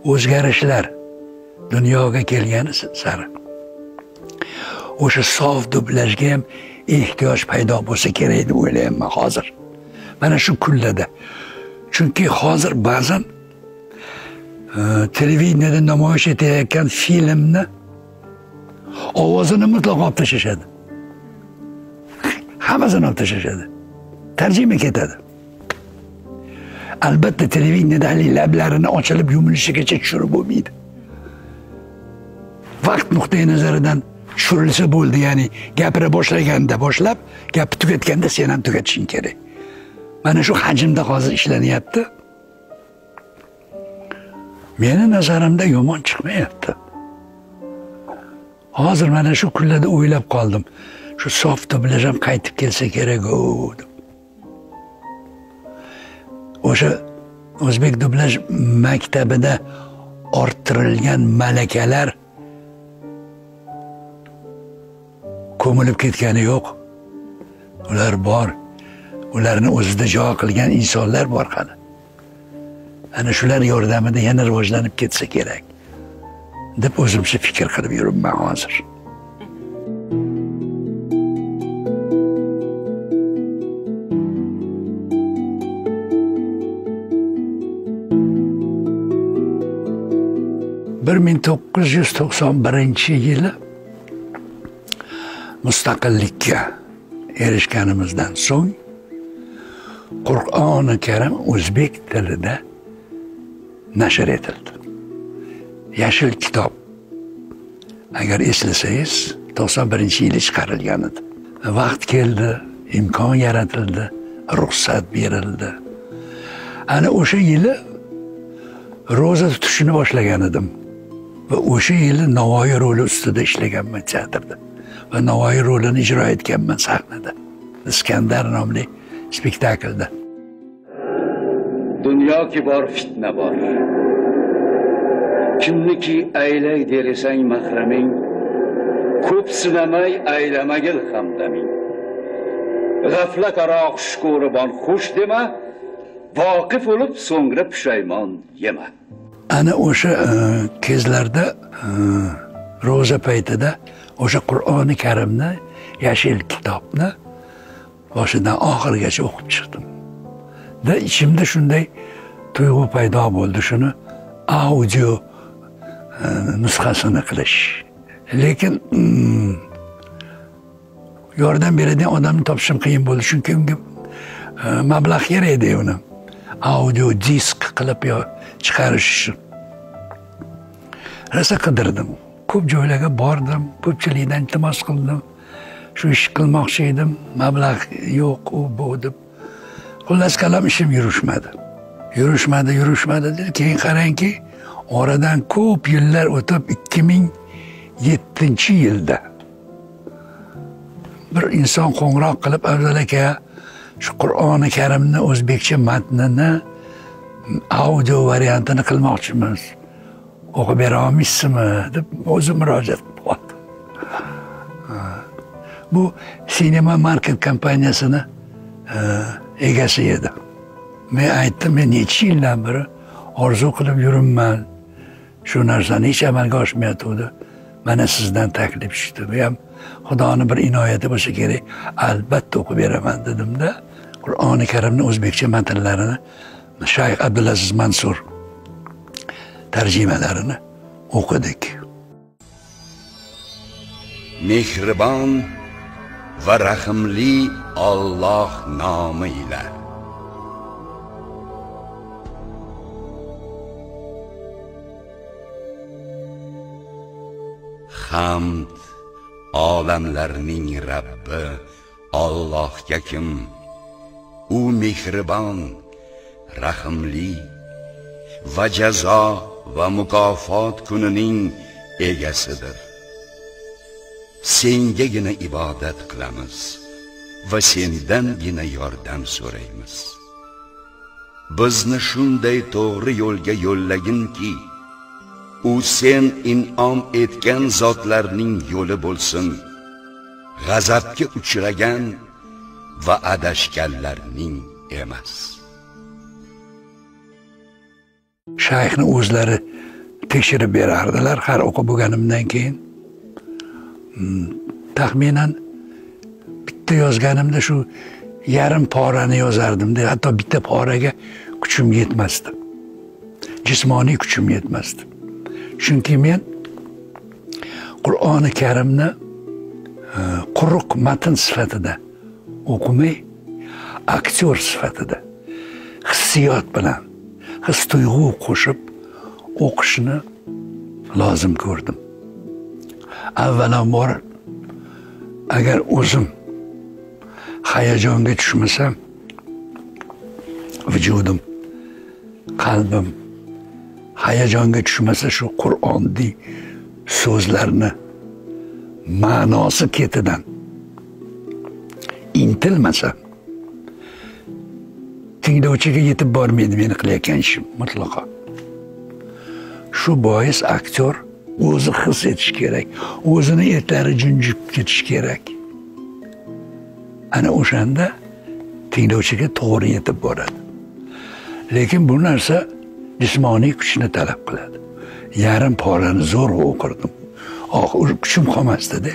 o'zgarishlar dunyoga kelgani sari o'sha sof dublajga ham ehtiyoj paydo bo'lsa kerak deb o'ylayman hozir. Mana shu kunlarda. Chunki hozir ba'zan televideniyada namoyish etilayotgan filmni ovozini mutlaqo olib tashlashadi. Hammasini olib tashlashadi. Tarjima ketadi. Albatta televideniyada hali lablarini ochilib yumilishigacha tushirib bo'lmaydi. Vaqt nuqtai nazaridan tushirilsa bo'ldi, ya'ni gapira boshlaganda boshlab, gapni tugatganda sen ham tugatishing kerak. Mana shu hajmda hozir ishlanyapti. Meni nazarimda yomon chiqmayapti. Hozir mana shu kunlarda o'ylab qoldim. Shu sof dublaj ham qaytib kelsa kerak-ku deb. O'sha o'zbek dublaj maktabida orttirilgan malakalar ko'milib ketgani yo'q. Ular bor. Ularni o'zida joy qilgan insonlar bor qani. Ana shular yordamida yana rivojlanib ketsa kerak deb o'zimcha fikr qilib yuribman hozir. ...1991 yili mustaqillikka erishganimizdan so'ng Qur'oni Karim o'zbek tilida nashr etildi. Yashil kitob. Agar eslasangiz, 91-yili chiqarilgan edi. Vaqt keldi, imkon yaratildi, ruxsat berildi. Ana o'sha yili ro'za tutishni boshlagan edim. Va o'sha yili Navoiy roli ustida ishlaganman teatrda. Va Navoiy rolini ijro etganman sahnada. Iskandar nomli spektaklda. Dunyo ki bor fitna bor. Kimniki aylay dersang mahraming, ko'p sinamay aylamagil hamdaming. G'aflat aro xushko'ribon xush dema, voqif bo'lib so'ngra pushaymon yema. Ana o'sha kezlarda ro'za paytida o'sha Qur'oni Karimni, yashil kitobni boshidan oxirigacha o'qib chiqdim. Da ichimda shunday tuyg'u paydo bo'ldi, shuni audio nusxasini qilish. Lekin yordam beradigan odamni topishim qiyin bo'ldi, chunki unga mablag' kerak edi uni. Audio disk qilib chiqarish uchun. Rosa qidirdim. Ko'p joylarga bordim, ko'pchilikdan iltimos qildim. Shu ish qilmoqchi edim, mablag' yo'q, u bu deb. Xullas kalom ishim yurishmadi dedi. Keyin qarangki, oradan ko'p yillar o'tib 2007-yilda bir inson qo'ng'iroq qilib, Afzal aka, shu Qur'oni Karimni o'zbekcha matnini audio variantini qilmoqchimiz. O'qib bera olmaysizmi deb o'zi murojaat qildi. Bu Cinema Market kompaniyasini egasi edi. Men aytdim, men necha yildan beri orzu qilib yuribman. Shu narsani hech amalga oshmayotdi. Mana sizdan taklif tushdi. Bu ham Xudoning bir inoyati bo'lsa kerak, albatta o'qib beraman dedim-da. Qur'oni Karimning o'zbekcha matnlarini Shayx Abdulaziz Mansur tarjimalarini o'qidik. Mehribon va rahimli Alloh nomi ila. Hamd olamlarning Rabbi Allohga kim? U mehribon, rahimli va jazo va mukofot kunining egasidir. Sengagina ibodat qilamiz va sendangina yordam so'raymiz. Bizni shunday to'g'ri yo'lga yo'llaginki, u sen in'om etgan zotlarning yo'li bo'lsin. G'azabga uchragan va adashganlarning emas. Shayxni o'zlari tekshirib berardilar har o'qib bo'lganimdan keyin. Taxminan bitta yozganimda shu yarim porani yozardim-da, hatto bitta poraga kuchim yetmasdi. Jismoniy kuchim yetmasdi. Chunki men Qur'oni Karimni quruq matn sifatida o'qimay, aktyor sifatida hissiyot bilan, his-tuyg'u qo'shib o'qishni lozim ko'rdim. Avvalambor agar o'zim hayajonga tushmasam, vujudim, qalbim hayajonga tushmasa, shu Qur'onning so'zlarini ma'nosi ketidan intilmasam, tinglovchiga yetib bormaydi meni qilayotgan ishim mutlaqo. Shu bois aktyor o'zi his etish kerak, o'zini etlari junjib ketish kerak. Ana o'shanda tinglovchiga to'g'ri yetib boradi. Lekin bu narsa jismoniy kuchni talab qiladi. Yarim porani zo'r o'qirdim. Kuchim qolmasdi-da.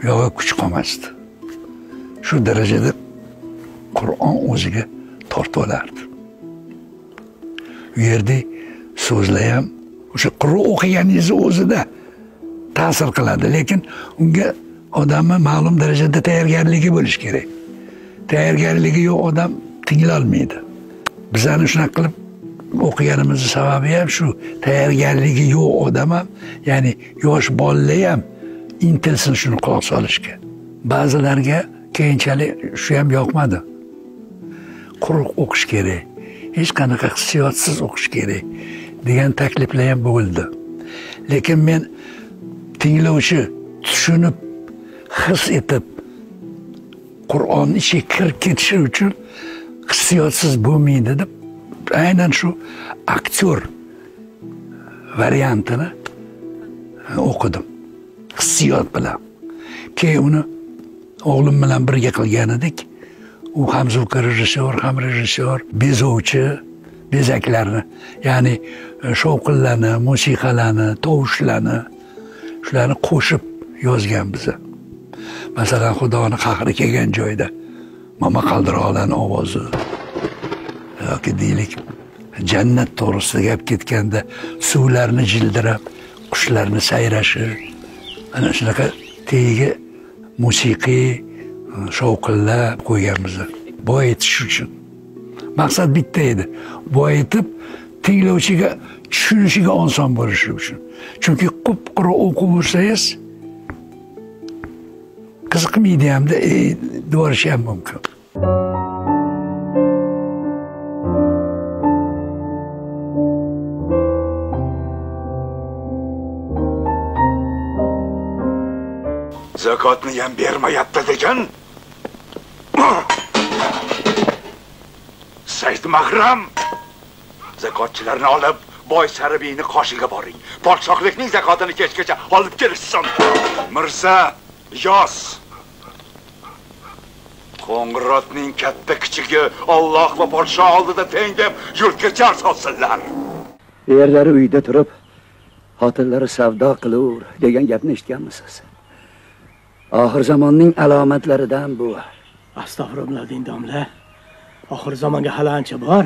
Yo'q, kuch qolmasdi. Shu darajada Qur'on o'ziga tortib olardi. U yerda so'zlar ham o'sha Qur'on o'qiganingiz o'zida ta'sir qiladi, lekin unga odamni ma'lum darajada tayyorgarligi bo'lishi kerak. Tayyorgarligi yo'q odam tinglolmaydi. Bizani shunaqa qilib o'qiganimizning sababi ham shu, tayyorgarligi yo'q odam ham, ya'ni yosh bolalar ham intilsin shuni quloq solishga. Ba'zilarga keyinchalik shu ham yoqmadi. Quruq o'qish kerak, hech qanaqa hissiyotsiz o'qish kerak degan takliflar ham bo'ldi. Lekin men tinglovchi tushunib, his etib Qur'on ichiga kirib ketishi uchun hissiyotsiz bo'lmaydi deb aynan shu aktyor variantini o'qidim. Hissiyot bilan. Keyin uni o'g'lim bilan birga qilgan edik. U ham rejissyor, ham rejissyor, bezovchi, bezaklarni, ya'ni shovqinlarni, musiqalarni, tovushlarni, shularni qo'shib yozgan biza. Masalan, Xudoning qahri kelgan joyda Mama Qaldiroqlarning ovozi yoki deylik jannat to'g'risida gap ketganda suvlarni jildirab, qushlarni sayrashi, ana shunaqa tegi musiqiy shovqinlar qo'yganmiz. Boyitish uchun. Maqsad bitta edi. Boyitib tinglovchiga tushunishiga oson bo'lishi uchun. Chunki qup-quruq o'qib o'rsangiz qiziqmaydi hamda deborishi ham mumkin. Zakotni ham bermayapti degan. Said Mahram, zakotchilarni olib boy Saribiyni qoshiga boring. Podshohlikning zakotini kechgacha olib kelishsin. Mirza, yoz. Qo'ng'irotning katta kichigi Alloh va podshoh oldida teng deb yo'lga jar solsinlar. Erlari uyda turib, xotinlari savdo qilur degan gapni eshitganmisiz? Oxir zamonning alomatlaridan bu. Astag'firullah domla. Oxir zamonga hali ancha bor.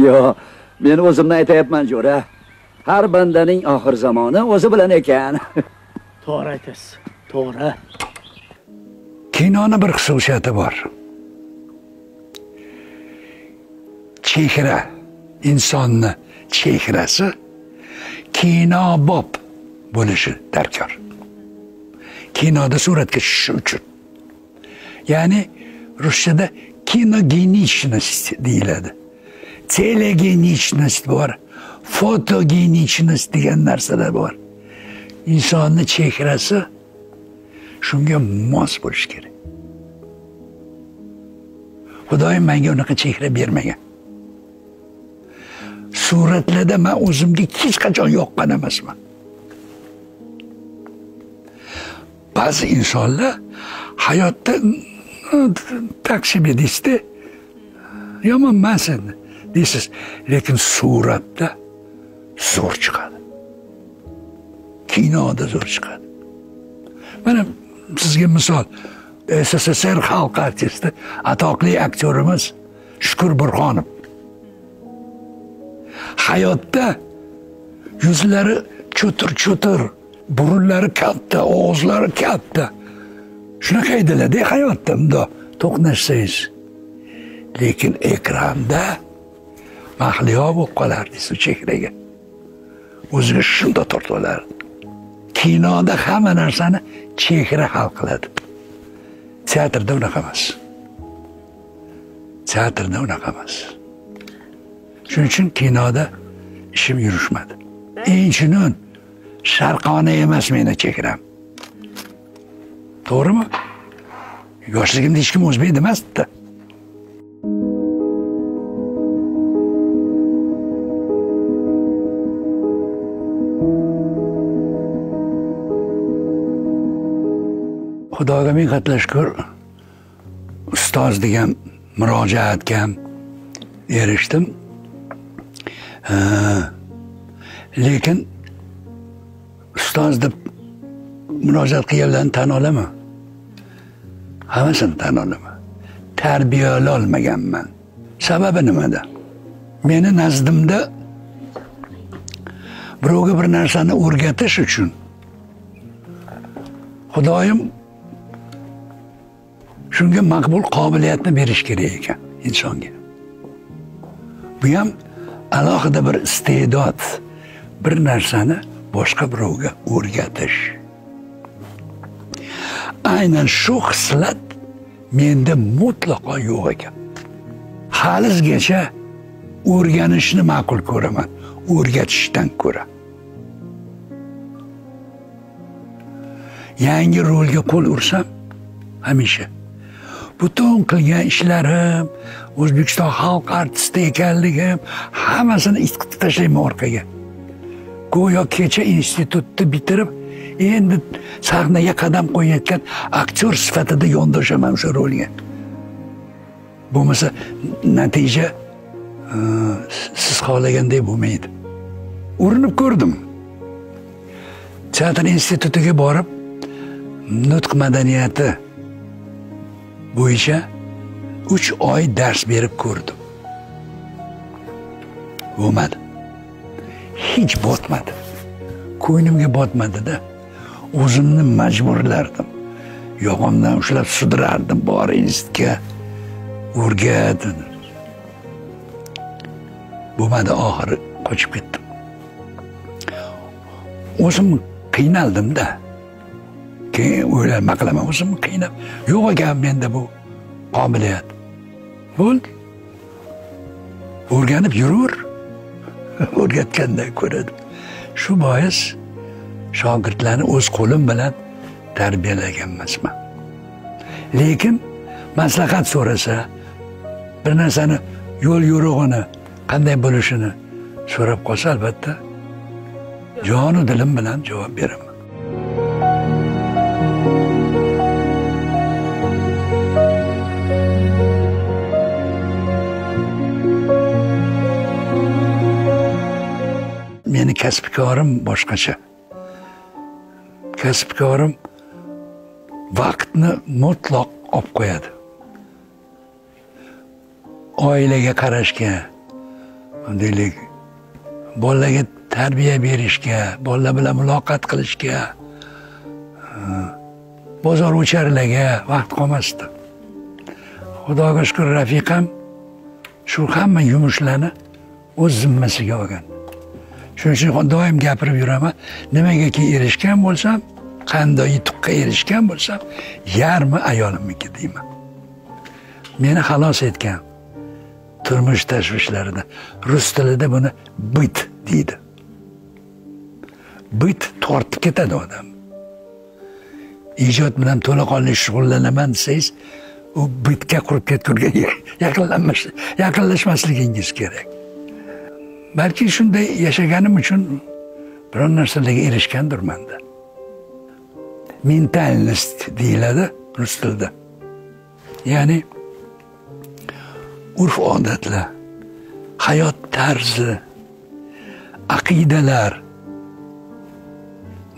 Yo, men o'zimni aytayapman, jo'ra. Har bandaning oxir zamoni o'zi bilan ekan. To'g'ri aytasiz. To'g'ri. Kinoni bir xususiyati bor. Chehra, insonni chehrasi kinobob bo'lishi darkor. Kinoda suratga tushishi uchun. Ya'ni ruschada kinogenichnost deyiladi. Telegenichnost bor, fotogenichnost degan narsalar bor. Insonni chehrasi shunga mos bo'lishi kerak. Xudoyim menga unaqa chehra bermagan. Suratlarda men o'zimga hech qachon yoqqan emasman. Ba'zi insonlar hayotda taksim edishda yomon emasın deysiz, lekin suratda zo'r chiqadi. Kinoda zo'r chiqadi. Mana sizga misol, SSSR xalq artisti, atoqli aktyorimiz Shukur Burxonov. Hayotda yuzlari cho'tir-cho'tir, burunlari katta, og'izlari katta. Shunaqa edilar-da hayotda, unda to'qnashsangiz. Lekin ekranda mahliyo bo'lib qolardingiz u chehraga. O'ziga shunda tortib olardi. Kinoda hamma narsani chehra hal qiladi. Teatrda unaqa emas. Teatrda unaqa emas. Shuning uchun kinoda ishim yurishmadi. Inchunun sharqona emas meni chehram. To'g'rimi? Yoshligimda hech kim o'zbek demasdi. Xudoga ming qatla shukr, ustoz degan murojaatga ham erishdim. Lekin ustoz deb murojaat qilganlarni tan olaman. Hammasini tan olaman. Tarbiyala olmaganman. Sababi nimada? Meni nazdimda birovga bir narsani o'rgatish uchun Xudoyim shunga maqbul qobiliyatni berish kerak ekan insonga. Bu ham alohida bir iste'dod, bir narsani boshqa birovga o'rgatish. Aynan shu xislat menda mutlaqo yo'q ekan. Halizgacha o'rganishni ma'qul ko'raman, o'rgatishdan ko'ra. Yangi rolga qo'l ursam, hamisha butun qilgan ishlarim, O'zbekiston xalq artisti ekanligim, hammasini itqitib tashlayman orqaga. Go'yo kecha institutni bitirib, endi sahnaga qadam qo'yayotgan aktyor sifatida yondashaman o'sha rolga. Bo'lmasa natija siz xohlaganday bo'lmaydi. Urinib ko'rdim. Teatr institutiga borib, nutq madaniyati bo'yicha 3 oy dars berib ko'rdim. Bo'lmadi. Hech botmadi. Ko'nglimga botmadi-da. O'zimni majburlardim. Yog'imdan ushlab sudrardim, bor institutga o'rgat. Bo'lmadi, oxiri qochib ketdim. O'zim qiynaldim-da. Keyin o'ylab qilaman, o'zim qiynab, yo'q ekan menda bu qobiliyat. Bo'ldi. O'rganib yurur. O'rgatgandan ko'radim. Shu bois shogirdlarni o'z qo'lim bilan tarbiyalagan emasman. Lekin maslahat so'rasa, bir narsani yo'l yo'rig'ini qanday bo'lishini so'rab qolsa, albatta jonu dilim bilan javob beraman. Meni kasbkorim boshqacha. Kasbkorim vaqtni mutlaq olib qo'yadi. Oilaga qarashga, deylik, bolalarga tarbiya berishga, bolalar bilan muloqot qilishga, bozor o'charlarga vaqt qolmasdi. Xudoga shukr, rafiqam shu hamma yumushlarni o'z zimmasiga olgan. Shuning uchun doim gapirib yuraman, nimagaki erishgan bo'lsam, qanday yutuqqa erishgan bo'lsam, yarmi ayolimniki deyman. Meni xalos etgan turmush tashvishlaridan. Rus tilida buni bit deydi. Bit tortib ketadi odam. Ijod bilan to'laqonli shug'ullanaman desangiz, u bitga qurib ketgurga yaqinlashmasligingiz kerak. Balki shunday yashaganim uchun biron narsalarga erishgandirman-da. Mentalnost deyiladi rus tilida. Ya'ni urf-odatlar, hayot tarzi, aqidalar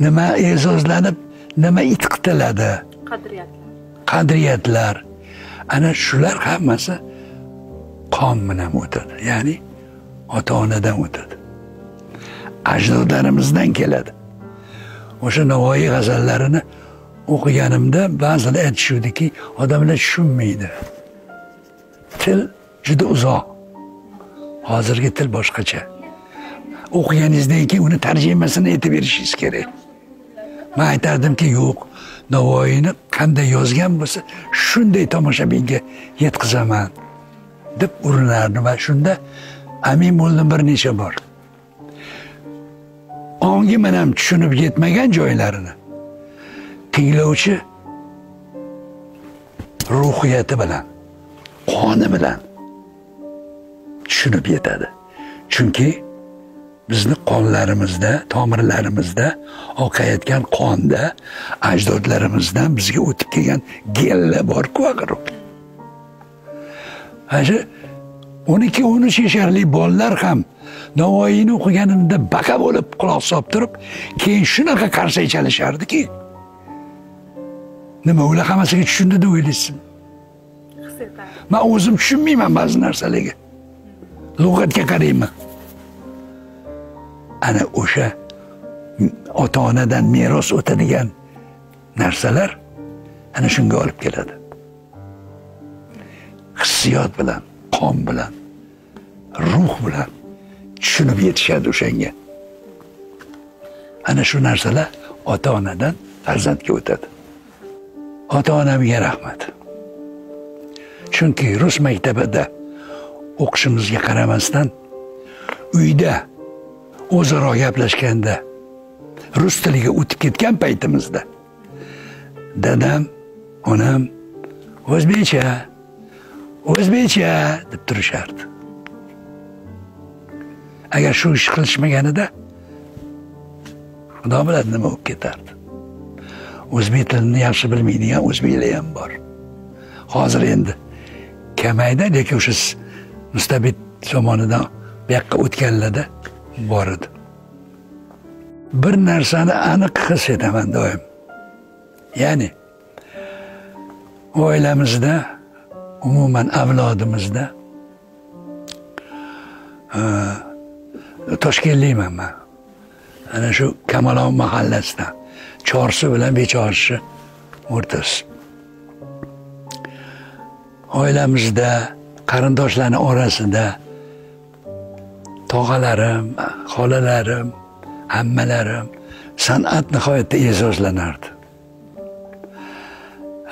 nima e'zozlanib, nima itqitiladi? Qadriyatlar. Ana shular hammasi qon bilan o'tadi. Ya'ni ota-onadan o'tadi. Ajdodlarimizdan keladi. O'sha Navoiy g'azallarini o'qiganimda ba'zilar aytishuvdiki, odamlar tushunmaydi. Til juda uzoq. Hozirgi til boshqacha. O'qiganingizdan keyin uni tarjimasini aytib berishingiz kerak. Men aytardimki, yo'q, Navoiyni qanday yozgan bo'lsa, shunday tomoshabinga yetkazaman deb urinardim va shunda amin bo'ldim bir necha bor. Ongim ham tushunib yetmagan joylarini tinglovchi ruhiyati bilan, qoni bilan tushunib yetadi. Chunki bizni qonlarimizda, tomirlarimizda oqayotgan qonda ajdodlarimizdan bizga o'tib kelgan genlar bor-ku axir. Hali 12-13 yasharli bolalar ham Navoiyni o'qiganimda baqa bo'lib quloq solib turib, keyin shunaqa qarsak chalishardiki. Nima ular hammasiga tushundi deb o'ylaysiz? Men o'zim tushunmayman ba'zi narsalarga. Lug'atga qarayman. Ana o'sha ota-onadan meros o'tadigan narsalar ana shunga olib keladi. Hissiyot bilan, qon bilan, ruh bilan tushunib yetishadi o'shanga. Ana shu narsalar ota-onadan farzandga o'tadi. Ota-onamga rahmat. Chunki rus maktabida o'qishimizga qaramasdan uyda o'zaro gaplashganda rus tiliga o'tib ketgan paytimizda dadam, onam o'zbekcha deb turishardi. Agar shu ish qilishmaganida xudo biladi nima bo'lib ketardi. O'zbek tilini yaxshi bilmaydigan o'zbeklar ham bor. Hozir endi kamaydi, lekin o'sha mustabid zamonidan bu yoqqa o'tganlarda bor edi. Bir narsani aniq his etaman doim. Ya'ni oilamizda, umuman avlodimizda Toshkentlikman men. Ana shu Kamolon mahallasidan Chorsu bilan Bechorshi o'rtasi. Oilamizda, qarindoshlarning orasida tog'alarim, xolalarim, ammalarim san'at nihoyatda e'zozlanardi.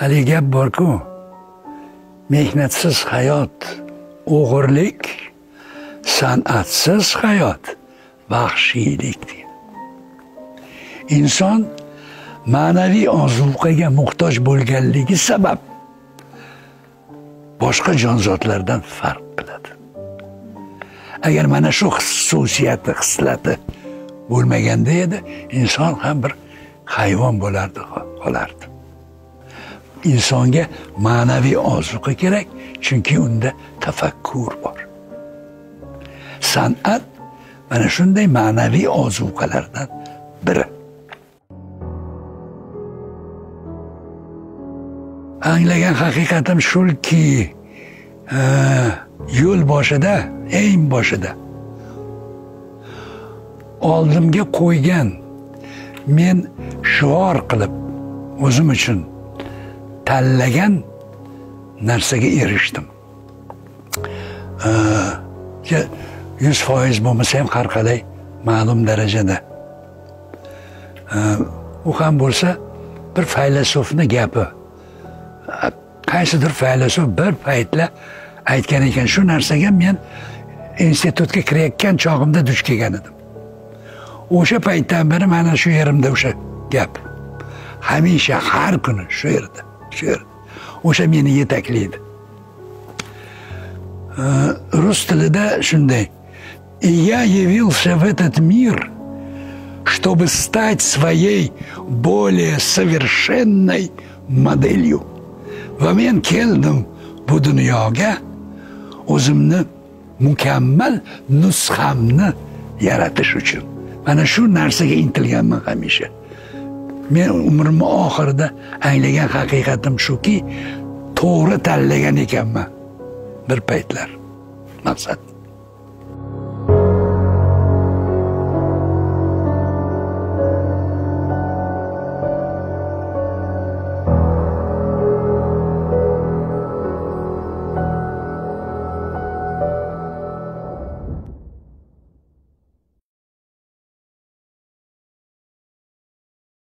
Hali gap borku, mehnatsiz hayot o'g'irlik, san'atsiz hayot vahshiylik. Inson ma'naviy ozuqaga muhtoj bo'lganligi sabab boshqa jonzotlardan farq qiladi. Agar mana shu xususiyati, xislati bo'lmaganda edi, inson ham bir hayvon bo'lardi, qolardi. Insonga ma'naviy ozuqa kerak, chunki unda tafakkur bor. San'at mana shunday ma'naviy ozuqalardan biri. Anglagan haqiqatim shuki, yo'l boshida, eng boshida oldimga qo'ygan, men shior qilib o'zim uchun tanlagan narsaga erishdim. 100% bo'lmasa ham har qalay ma'lum darajada. U ham bo'lsa bir faylasufni gapi. Qaysidir faylasuf bir paytlar aytgan ekan, shu narsaga men institutga kirayotgan chog'imda duch kelgan edim. O'sha paytdan beri mana shu yerimda o'sha gap. Hamisha har kuni shu yerda. O'sha meni yetaklaydi. Rus tilida shunday: "Я явился в этот мир, чтобы стать своей более совершенной моделью." Va men keldim bu dunyoga o'zimni mukammal nusxamni yaratish uchun. Mana shu narsaga intilganman hamisha. Men umrim oxirida anglagan haqiqatim shuki, to'g'ri tanlagan ekanman bir paytlar. Maqsad